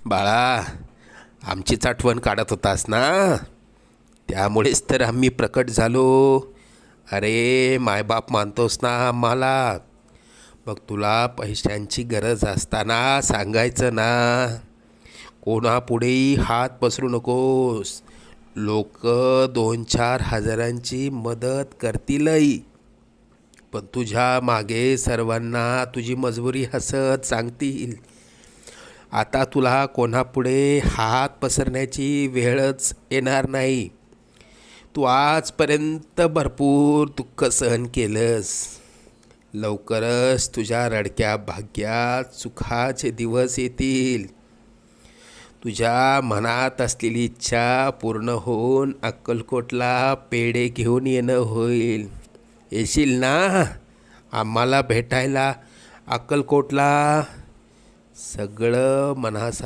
बाळा, आमचीच आठवण काढत होतास ना, त्यामुळेच तर आम्ही प्रकट झालो. अरे मायबाप मानतोस ना आम्हाला, मग तुला पैशांची गरज असताना सांगायचं ना. कोणापुढेही हात पसरू नकोस. लोक 2-4 हजारांची मदत करतीलही, पण तुझ्या मागे सर्वांना तुझी मजबुरी हसत सांगतील. आता तुला कोणापुढे हात पसरण्याची वेळच येणार नाही. तू आजपर्यंत भरपूर दुःख सहन केलंस. लवकरच तुझ्या रडक्या भाग्यात सुखाचे दिवस येतील. तुझ्या मनात असलेली इच्छा पूर्ण होऊन अक्कलकोटला पेढे घेऊन येणं होईल. येशील ना आम्हाला भेटायला अक्कलकोटला? सगळं मनासा